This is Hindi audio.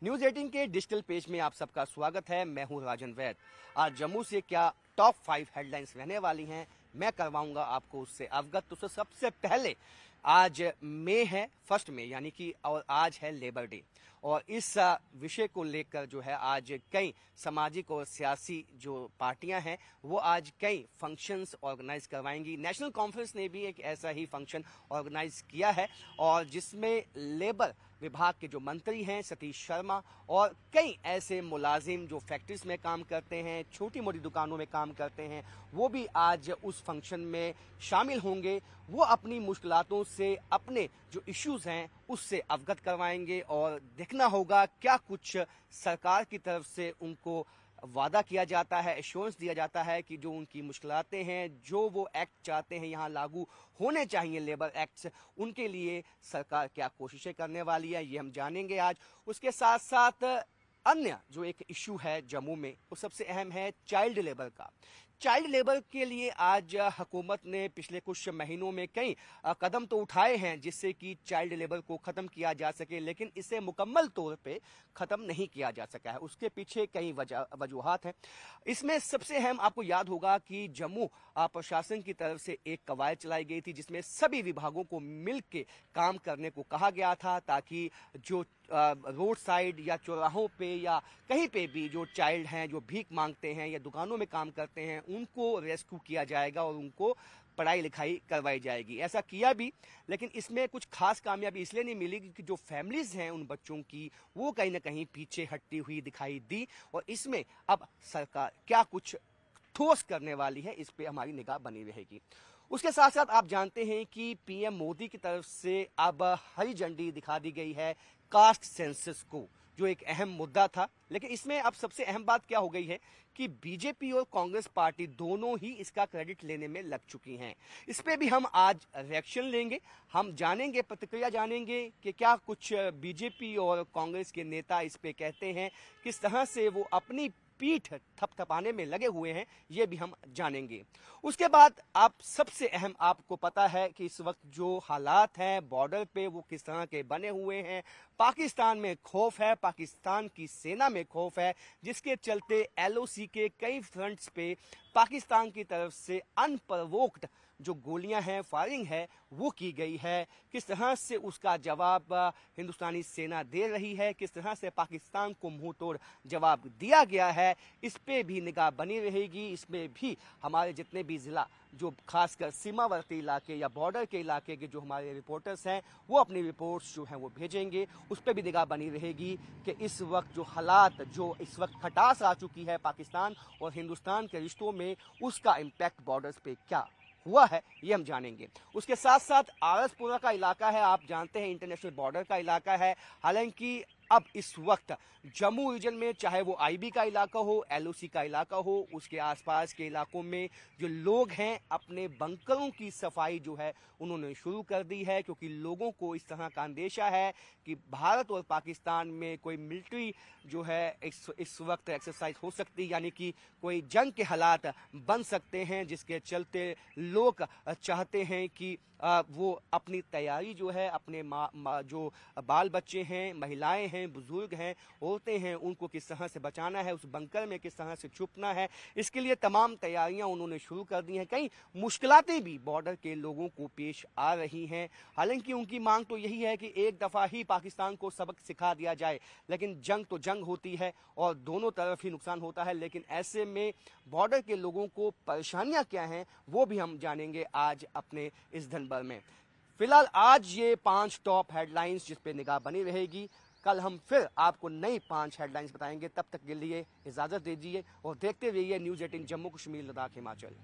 न्यूज 18 के डिजिटल पेज में आप सबका स्वागत है। मैं हूं राजन वैद। आज जम्मू से क्या टॉप 5 हेडलाइंस रहने वाली हैं, मैं करवाऊंगा आपको उससे अवगत। तो सबसे पहले आज मई है, 1 मई यानी कि, और आज है लेबर डे। और इस विषय को लेकर जो है आज कई सामाजिक और सियासी जो पार्टियां हैं वो आज कई फंक्शंस ऑर्गेनाइज करवाएंगी। नेशनल कॉन्फ्रेंस ने भी एक ऐसा ही फंक्शन ऑर्गेनाइज किया है और जिसमें लेबर विभाग के जो मंत्री हैं सतीश शर्मा और कई ऐसे मुलाजिम जो फैक्ट्रीज में काम करते हैं, छोटी मोटी दुकानों में काम करते हैं, वो भी आज उस फंक्शन में शामिल होंगे। वो अपनी मुश्किलातों से, अपने जो इश्यूज हैं उससे अवगत करवाएंगे और देखना होगा क्या कुछ सरकार की तरफ से उनको वादा किया जाता है, एश्योरेंस दिया जाता है कि जो उनकी मुश्किलातें हैं, जो वो एक्ट चाहते हैं यहाँ लागू होने चाहिए, लेबर एक्ट्स, उनके लिए सरकार क्या कोशिशें करने वाली है, ये हम जानेंगे आज। उसके साथ साथ अन्य जो एक इशू है जम्मू में, वो सबसे अहम है चाइल्ड लेबर का। चाइल्ड लेबर के लिए आज हुकूमत ने पिछले कुछ महीनों में कई कदम तो उठाए हैं जिससे कि चाइल्ड लेबर को ख़त्म किया जा सके, लेकिन इसे मुकम्मल तौर पे ख़त्म नहीं किया जा सका है। उसके पीछे कई वजूहात हैं। इसमें सबसे अहम आपको याद होगा कि जम्मू प्रशासन की तरफ से एक कवायद चलाई गई थी जिसमें सभी विभागों को मिल के काम करने को कहा गया था ताकि जो रोड साइड या चौराहों पे या कहीं पे भी जो चाइल्ड हैं, जो भीख मांगते हैं या दुकानों में काम करते हैं, उनको रेस्क्यू किया जाएगा और उनको पढ़ाई लिखाई करवाई जाएगी। ऐसा किया भी, लेकिन इसमें कुछ खास कामयाबी इसलिए नहीं मिली क्योंकि जो फैमिलीज हैं उन बच्चों की वो कहीं ना कहीं पीछे हटती हुई दिखाई दी। और इसमें अब सरकार क्या कुछ ठोस करने वाली है, इस पे हमारी निगाह बनी रहेगी। उसके साथ साथ आप जानते हैं कि पीएम मोदी की तरफ से अब हरी झंडी दिखा दी गई है कास्ट सेंसस को, जो एक अहम मुद्दा था। लेकिन इसमें अब सबसे अहम बात क्या हो गई है कि बीजेपी और कांग्रेस पार्टी दोनों ही इसका क्रेडिट लेने में लग चुकी हैं। इस पे भी हम आज रिएक्शन लेंगे, हम जानेंगे, प्रतिक्रिया जानेंगे कि क्या कुछ बीजेपी और कांग्रेस के नेता इस पे कहते हैं, किस तरह से वो अपनी पीठ थपथपाने में लगे हुए हैं, ये भी हम जानेंगे। उसके बाद आप सबसे अहम आपको पता है कि इस वक्त जो हालात हैं बॉर्डर पे वो किस तरह के बने हुए हैं। पाकिस्तान में खौफ है, पाकिस्तान की सेना में खौफ है, जिसके चलते एलओसी के कई फ्रंट्स पे पाकिस्तान की तरफ से अनप्रवोक्ड जो गोलियां हैं, फायरिंग है, वो की गई है। किस तरह से उसका जवाब हिंदुस्तानी सेना दे रही है, किस तरह से पाकिस्तान को मुंह तोड़ जवाब दिया गया है, इस पे भी निगाह बनी रहेगी। इसमें भी हमारे जितने भी जिला, जो खासकर सीमावर्ती इलाके या बॉर्डर के इलाके के जो हमारे रिपोर्टर्स हैं, वो अपनी रिपोर्ट्स जो हैं वो भेजेंगे। उस पर भी निगाह बनी रहेगी कि इस वक्त जो हालात, जो इस वक्त खटास आ चुकी है पाकिस्तान और हिंदुस्तान के रिश्तों में, उसका इम्पैक्ट बॉर्डर्स पे क्या हुआ है, ये हम जानेंगे। उसके साथ साथ आरसपुरा का इलाका है, आप जानते हैं इंटरनेशनल बॉर्डर का इलाका है। हालांकि अब इस वक्त जम्मू रीजन में, चाहे वो आईबी का इलाका हो, एलओसी का इलाका हो, उसके आसपास के इलाकों में जो लोग हैं अपने बंकरों की सफाई जो है उन्होंने शुरू कर दी है, क्योंकि लोगों को इस तरह का अंदेशा है कि भारत और पाकिस्तान में कोई मिलिट्री जो है इस वक्त एक्सरसाइज हो सकती है, यानी कि कोई जंग के हालात बन सकते हैं, जिसके चलते लोग चाहते हैं कि वो अपनी तैयारी जो है, अपने जो बाल बच्चे हैं, महिलाएं हैं, बुजुर्ग हैं, औरतें हैं, उनको किस तरह से बचाना है, उस बंकर में किस तरह से छुपना है, इसके लिए तमाम तैयारियां उन्होंने शुरू कर दी हैं। कई मुश्किलातें भी बॉर्डर के लोगों को पेश आ रही हैं। हालांकि उनकी मांग तो यही है कि एक दफ़ा ही पाकिस्तान को सबक सिखा दिया जाए, लेकिन जंग तो जंग होती है और दोनों तरफ ही नुकसान होता है। लेकिन ऐसे में बॉर्डर के लोगों को परेशानियां क्या हैं, वो भी हम जानेंगे आज अपने इस धनबर में। फिलहाल आज ये 5 टॉप हेडलाइंस जिस पे निगाह बनी रहेगी। कल हम फिर आपको नई 5 हेडलाइंस बताएंगे। तब तक के लिए इजाजत दीजिए और देखते रहिए न्यूज़ 18 जम्मू कश्मीर लद्दाख हिमाचल।